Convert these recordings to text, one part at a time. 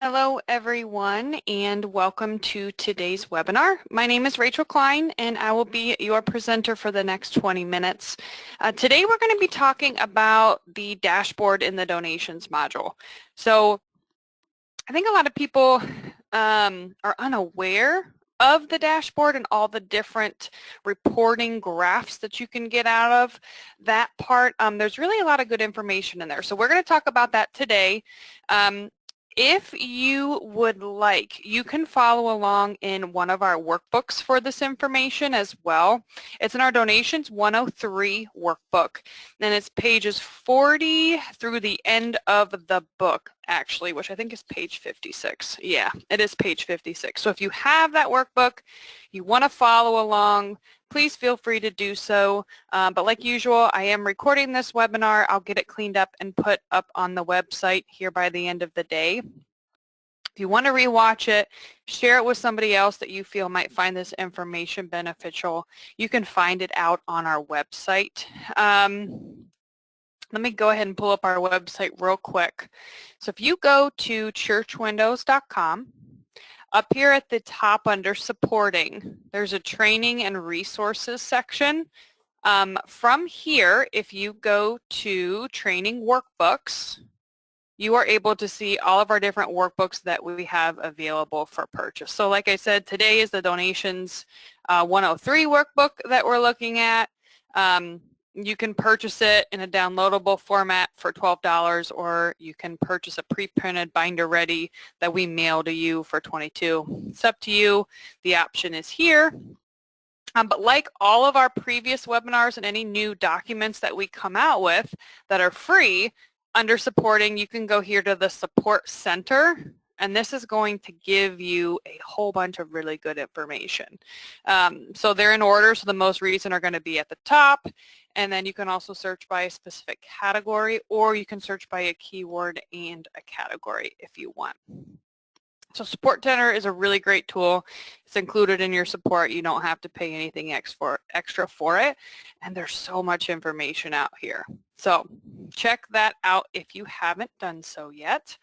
Hello everyone and welcome to today's webinar. My name is Rachel Klein and I will be your presenter for the next 20 minutes. Today we're going to be talking about the dashboard in the donations module. So I think a lot of people are unaware of the dashboard and all the different reporting graphs that you can get out of that part. There's really a lot of good information in there. So we're going to talk about that today. If you would like, you can follow along in one of our workbooks for this information as well. It's in our Donations 103 workbook, and it's pages 40 through the end of the book, actually, which I think is page 56. Yeah, it is page 56. So if you have that workbook, you want to follow along, please feel free to do so. But like usual, I am recording this webinar. I'll get it cleaned up and put up on the website here by the end of the day. If you want to rewatch it, share it with somebody else that you feel might find this information beneficial. You can find it out on our website. Let me go ahead and pull up our website real quick. So if you go to churchwindows.com, up here at the top under supporting, there's a training and resources section. From here, if you go to training workbooks, you are able to see all of our different workbooks that we have available for purchase. So like I said, today is the Donations 103 workbook that we're looking at. You can purchase it in a downloadable format for $12, or you can purchase a pre-printed binder ready that we mail to you for $22. It's up to you. The option is here. But like all of our previous webinars and any new documents that we come out with that are free, under supporting, you can go here to the support center, and this is going to give you a whole bunch of really good information. So they're in order, so the most recent are going to be at the top, and then you can also search by a specific category, or you can search by a keyword and a category if you want. So Support Center is a really great tool. It's included in your support. You don't have to pay anything extra for it, and there's so much information out here. So check that out if you haven't done so yet.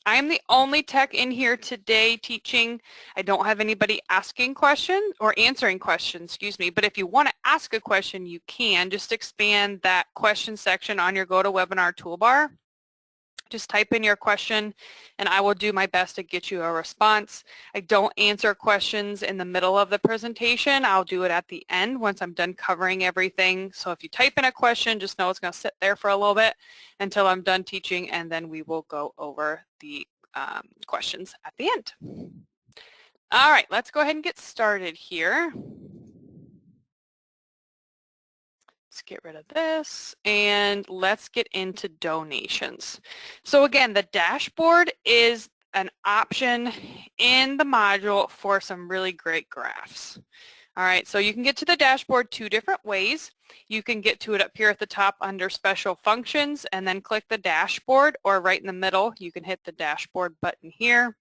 I am the only tech in here today teaching. I don't have anybody asking questions or answering questions, excuse me, but if you want to ask a question, you can. Just expand that question section on your GoToWebinar toolbar. Just type in your question and I will do my best to get you a response. I don't answer questions in the middle of the presentation. I'll do it at the end once I'm done covering everything. So if you type in a question, just know it's going to sit there for a little bit until I'm done teaching, and then we will go over the questions at the end. All right, let's go ahead and get started here. Let's get rid of this and let's get into donations. So again, the dashboard is an option in the module for some really great graphs. All right, so you can get to the dashboard two different ways. You can get to it up here at the top under special functions and then click the dashboard, or right in the middle, you can hit the dashboard button here.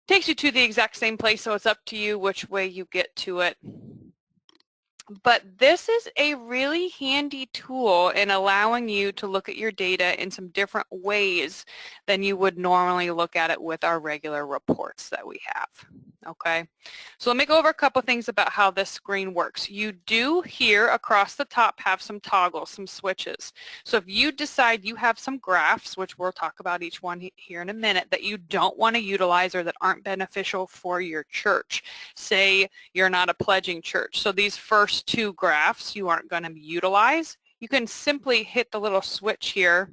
Takes you to the exact same place, so it's up to you which way you get to it. But this is a really handy tool in allowing you to look at your data in some different ways than you would normally look at it with our regular reports that we have. Okay, so let me go over a couple things about how this screen works. You do here across the top have some toggles, some switches. So if you decide you have some graphs, which we'll talk about each one here in a minute, that you don't want to utilize or that aren't beneficial for your church, say you're not a pledging church, so these first two graphs you aren't going to utilize, you can simply hit the little switch here,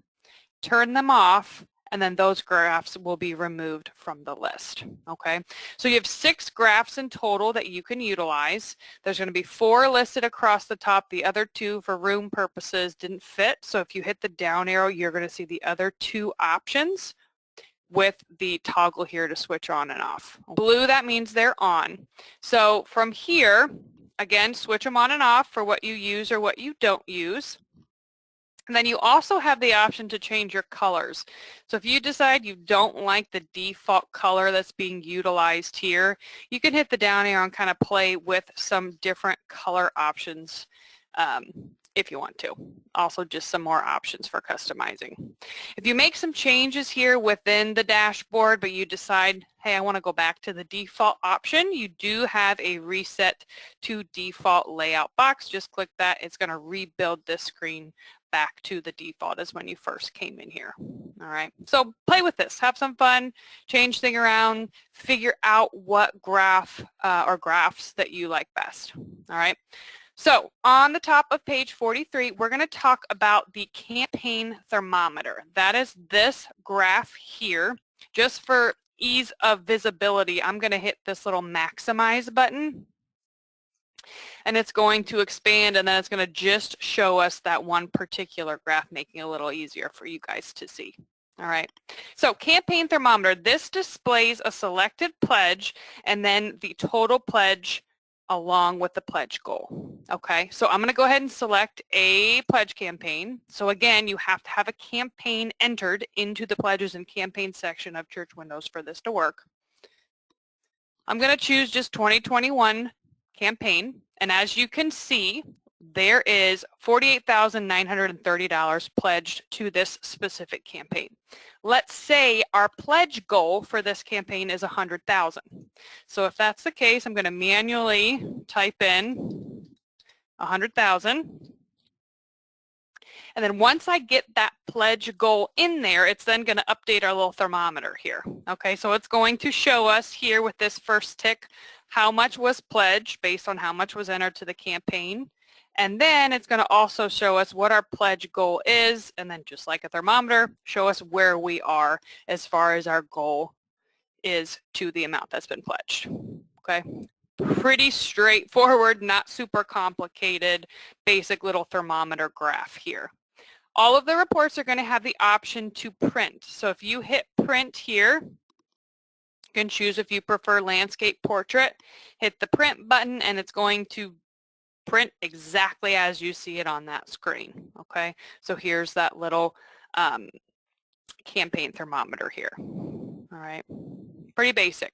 turn them off, and then those graphs will be removed from the list. Okay, so you have 6 graphs in total that you can utilize. There's going to be 4 listed across the top. The other 2 for room purposes didn't fit, so if you hit the down arrow, you're going to see the other 2 options with the toggle here to switch on and off. Blue, that means they're on. So from here, again, switch them on and off for what you use or what you don't use. And then you also have the option to change your colors. So if you decide you don't like the default color that's being utilized here, you can hit the down arrow and kind of play with some different color options if you want to. Also just some more options for customizing. If you make some changes here within the dashboard, but you decide, hey, I want to go back to the default option, you do have a reset to default layout box. Just click that. It's going to rebuild this screen back to the default as when you first came in here. All right, so play with this, have some fun, change things around, figure out what graph or graphs that you like best. All right. So on the top of page 43, we're going to talk about the campaign thermometer. That is this graph here. Just for ease of visibility, I'm going to hit this little maximize button, and it's going to expand, and then it's going to just show us that one particular graph, making it a little easier for you guys to see. All right, so campaign thermometer, this displays a selected pledge and then the total pledge along with the pledge goal. Okay, so I'm going to go ahead and select a pledge campaign. So again, you have to have a campaign entered into the pledges and campaign section of Church Windows for this to work. I'm going to choose just 2021 campaign, and as you can see, there is $48,930 pledged to this specific campaign. Let's say our pledge goal for this campaign is $100,000. So if that's the case, I'm going to manually type in $100,000. And then once I get that pledge goal in there, it's then going to update our little thermometer here. Okay, so it's going to show us here with this first tick how much was pledged based on how much was entered to the campaign. And then it's going to also show us what our pledge goal is, and then just like a thermometer, show us where we are as far as our goal is to the amount that's been pledged. Okay, pretty straightforward, not super complicated, basic little thermometer graph here. All of the reports are going to have the option to print. So if you hit print here, you can choose if you prefer landscape portrait, hit the print button, and it's going to print exactly as you see it on that screen. Okay, so here's that little campaign thermometer here. All right, pretty basic.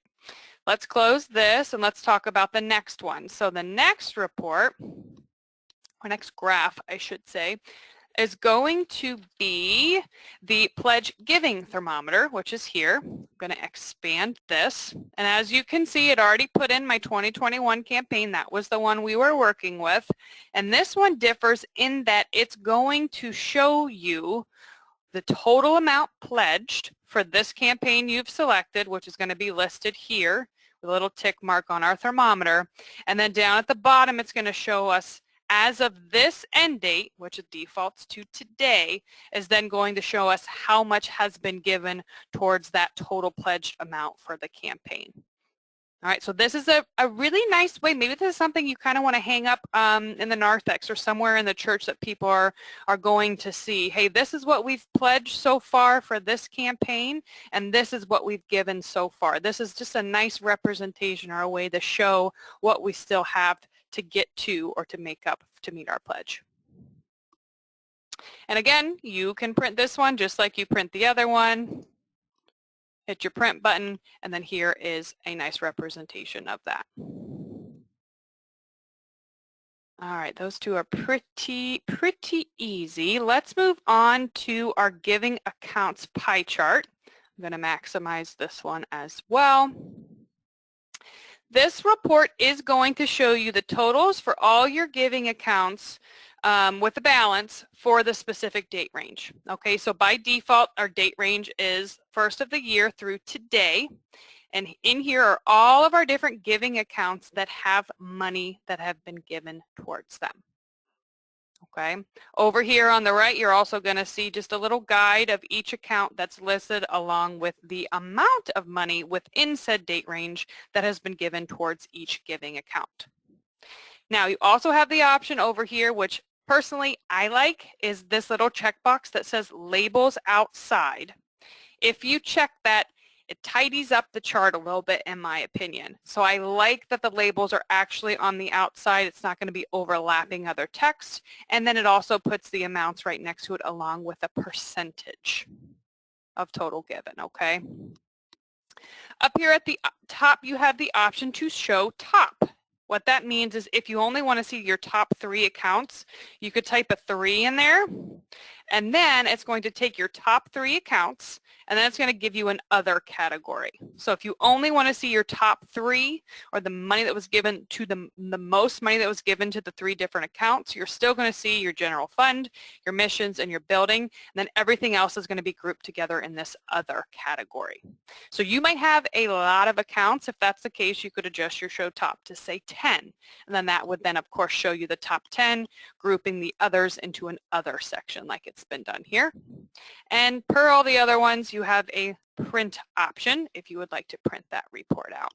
Let's close this and let's talk about the next one. So the next report, or next graph I should say, is going to be the pledge giving thermometer, which is here. I'm going to expand this, and as you can see, it already put in my 2021 campaign. That was the one we were working with, and this one differs in that it's going to show you the total amount pledged for this campaign you've selected, which is going to be listed here with a little tick mark on our thermometer, and then down at the bottom it's going to show us as of this end date, which it defaults to today, is then going to show us how much has been given towards that total pledged amount for the campaign. All right, so this is a really nice way. Maybe this is something you kind of want to hang up in the narthex or somewhere in the church that people are going to see. Hey, this is what we've pledged so far for this campaign, and this is what we've given so far. This is just a nice representation or a way to show what we still have to get to or to make up to meet our pledge. And again, you can print this one just like you print the other one. Hit your print button, and then here is a nice representation of that. All right, those two are pretty easy. Let's move on to our giving accounts pie chart. I'm going to maximize this one as well. This report is going to show you the totals for all your giving accounts with the balance for the specific date range. Okay, so by default, our date range is first of the year through today. And in here are all of our different giving accounts that have money that have been given towards them. Okay, over here on the right, you're also going to see just a little guide of each account that's listed along with the amount of money within said date range that has been given towards each giving account. Now, you also have the option over here, which personally I like, is this little checkbox that says labels outside. If you check that, it tidies up the chart a little bit in my opinion. So I like that the labels are actually on the outside. It's not going to be overlapping other text. And then it also puts the amounts right next to it along with a percentage of total given, okay? Up here at the top, you have the option to show top. What that means is if you only want to see your top 3 accounts, you could type a 3 in there, and then it's going to take your top 3 accounts, and then it's going to give you an other category. So if you only want to see your top 3, or the money that was given to the most money that was given to the 3 different accounts, you're still going to see your general fund, your missions, and your building, and then everything else is going to be grouped together in this other category. So you might have a lot of accounts. If that's the case, you could adjust your show top to say 10, and then that would then of course show you the top 10, grouping the others into an other section like it's been done here. And per all the other ones, you have a print option if you would like to print that report out.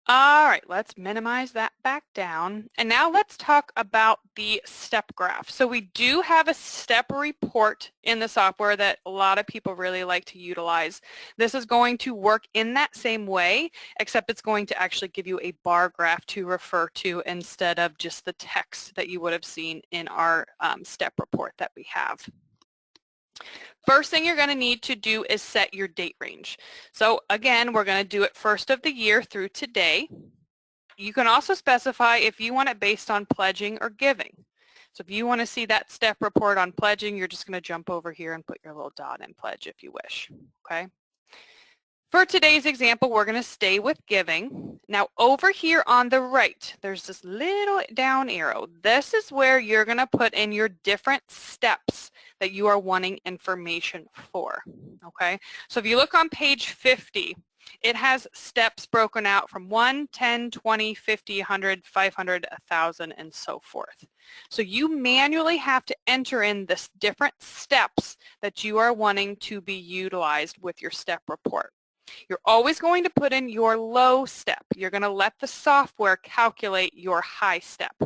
All right, let's minimize that back down. And now let's talk about the step graph. So we do have a step report in the software that a lot of people really like to utilize. This is going to work in that same way, except it's going to actually give you a bar graph to refer to instead of just the text that you would have seen in our step report that we have. First thing you're going to need to do is set your date range. So again, we're going to do it first of the year through today. You can also specify if you want it based on pledging or giving. So if you want to see that step report on pledging, you're just going to jump over here and put your little dot in pledge if you wish. Okay. For today's example, we're going to stay with giving. Now over here on the right, there's this little down arrow. This is where you're going to put in your different steps that you are wanting information for. Okay, so if you look on page 50, it has steps broken out from 1, 10, 20, 50, 100, 500, 1,000, and so forth. So you manually have to enter in this different steps that you are wanting to be utilized with your step report. You're always going to put in your low step. You're going to let the software calculate your high step.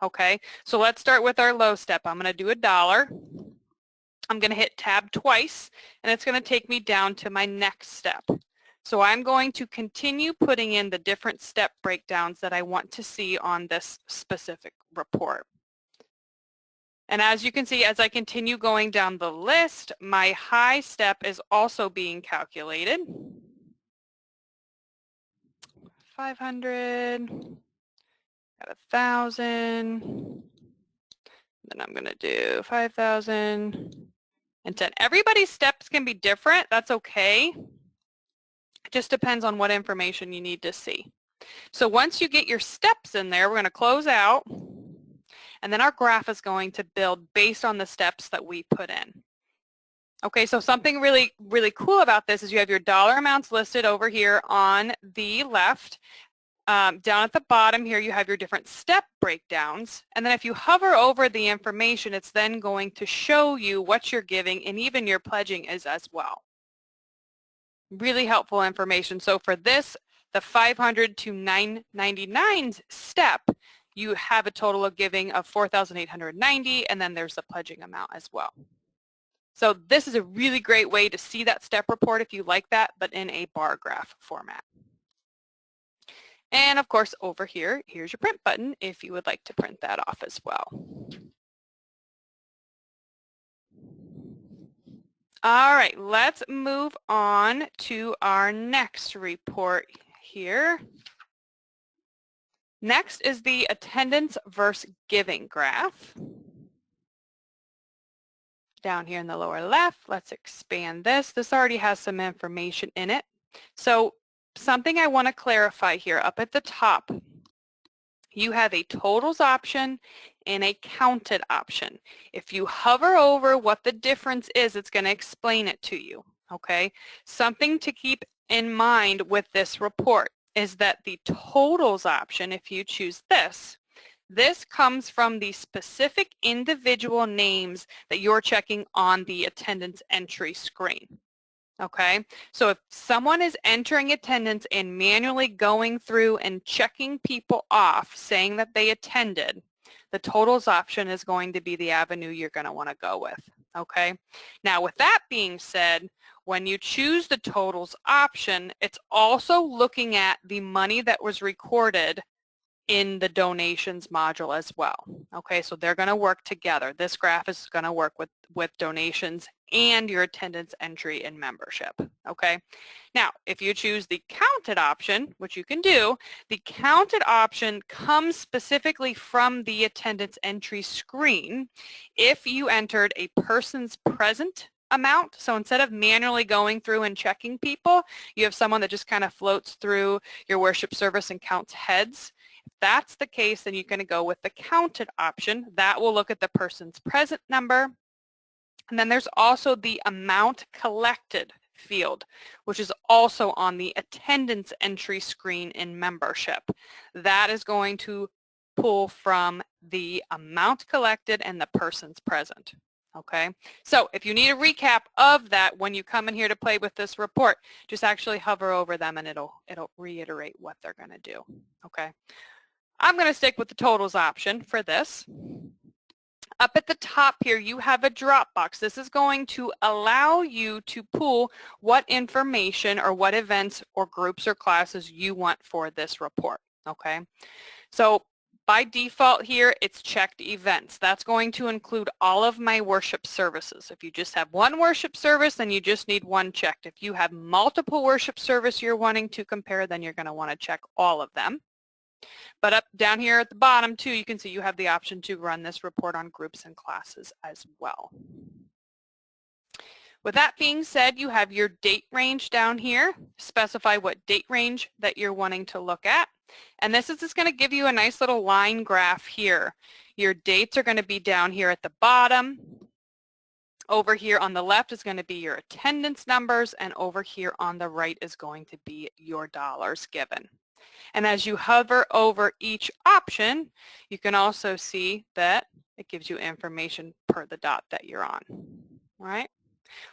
Okay, so let's start with our low step. I'm going to do $1. I'm going to hit tab twice, and it's going to take me down to my next step. So I'm going to continue putting in the different step breakdowns that I want to see on this specific report. And as you can see, as I continue going down the list, my high step is also being calculated. 500, got 1,000, then I'm going to do 5,000 and 10. Everybody's steps can be different. That's okay. It just depends on what information you need to see. So once you get your steps in there, we're going to close out. And then our graph is going to build based on the steps that we put in. Okay, so something really, really cool about this is you have your dollar amounts listed over here on the left. Down at the bottom here, you have your different step breakdowns. And then if you hover over the information, it's then going to show you what you're giving and even your pledging is as well. Really helpful information. So for this, the 500 to 999 step, you have a total of giving of 4,890, and then there's the pledging amount as well. So this is a really great way to see that step report if you like that, but in a bar graph format. And of course over here, here's your print button if you would like to print that off as well. All right, let's move on to our next report here. Next is the attendance versus giving graph. Down here in the lower left, let's expand this. This already has some information in it. So something I want to clarify here up at the top, you have a totals option and a counted option. If you hover over what the difference is, it's going to explain it to you. Okay, something to keep in mind with this report is that the totals option, if you choose this, this comes from the specific individual names that you're checking on the attendance entry screen. Okay, so if someone is entering attendance and manually going through and checking people off saying that they attended, the totals option is going to be the avenue you're going to want to go with. Okay, now with that being said, when you choose the totals option, it's also looking at the money that was recorded in the donations module as well. Okay, so they're going to work together. This graph is going to work with donations and your attendance entry and membership. Okay, now if you choose the counted option, which you can do, the counted option comes specifically from the attendance entry screen if you entered a person's present amount. So instead of manually going through and checking people, you have someone that just kind of floats through your worship service and counts heads. If that's the case, then you're going to go with the counted option. That will look at the person's present number. And then there's also the amount collected field, which is also on the attendance entry screen in membership. That is going to pull from the amount collected and the person's present. Okay, so if you need a recap of that when you come in here to play with this report, just actually hover over them and it'll reiterate what they're going to do. Okay, I'm going to stick with the totals option for this. Up at the top here, you have a drop box. This is going to allow you to pull what information or what events or groups or classes you want for this report. Okay, so by default here, it's checked events. That's going to include all of my worship services. If you just have one worship service, then you just need one checked. If you have multiple worship service you're wanting to compare, then you're going to want to check all of them. But up down here at the bottom too, you can see you have the option to run this report on groups and classes as well. With that being said, you have your date range down here. Specify what date range that you're wanting to look at. And this is just going to give you a nice little line graph here. Your dates are going to be down here at the bottom. Over here on the left is going to be your attendance numbers, and over here on the right is going to be your dollars given. And as you hover over each option, you can also see that it gives you information per the dot that you're on. All right?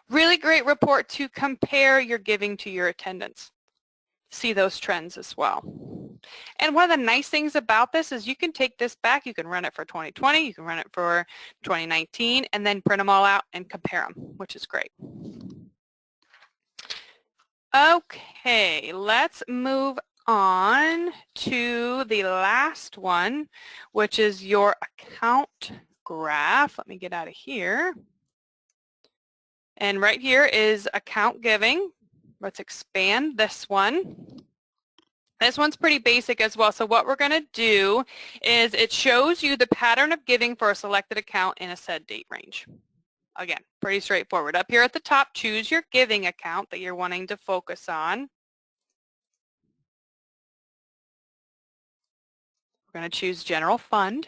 Really great report to compare your giving to your attendance. See those trends as well. And one of the nice things about this is you can take this back, you can run it for 2020, you can run it for 2019, and then print them all out and compare them, which is great. Okay, let's move on to the last one, which is your account graph. Let me get out of here. And right here is account giving. Let's expand this one. This one's pretty basic as well. So what we're going to do is it shows you the pattern of giving for a selected account in a said date range. Again, pretty straightforward. Up here at the top, choose your giving account that you're wanting to focus on. We're going to choose general fund.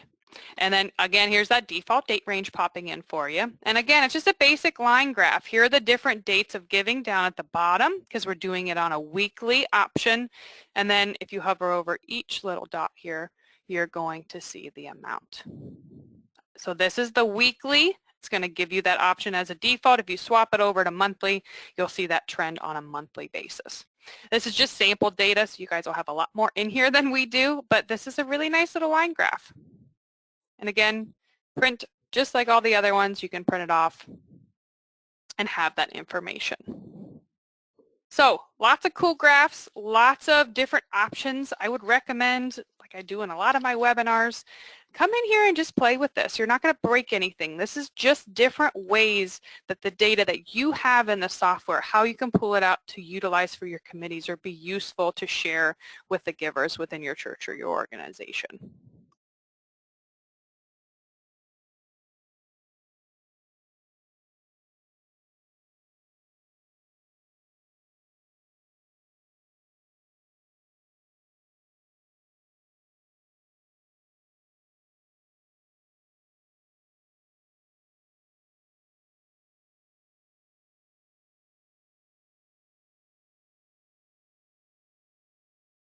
And then again, here's that default date range popping in for you. And again, it's just a basic line graph. Here are the different dates of giving down at the bottom because we're doing it on a weekly option. And then if you hover over each little dot here, you're going to see the amount. So this is the weekly. It's going to give you that option as a default. If you swap it over to monthly, you'll see that trend on a monthly basis. This is just sample data, so you guys will have a lot more in here than we do, but this is a really nice little line graph. And again, print just like all the other ones. You can print it off and have that information. So lots of cool graphs, lots of different options. I would recommend, like I do in a lot of my webinars, come in here and just play with this. You're not going to break anything. This is just different ways that the data that you have in the software, how you can pull it out to utilize for your committees or be useful to share with the givers within your church or your organization.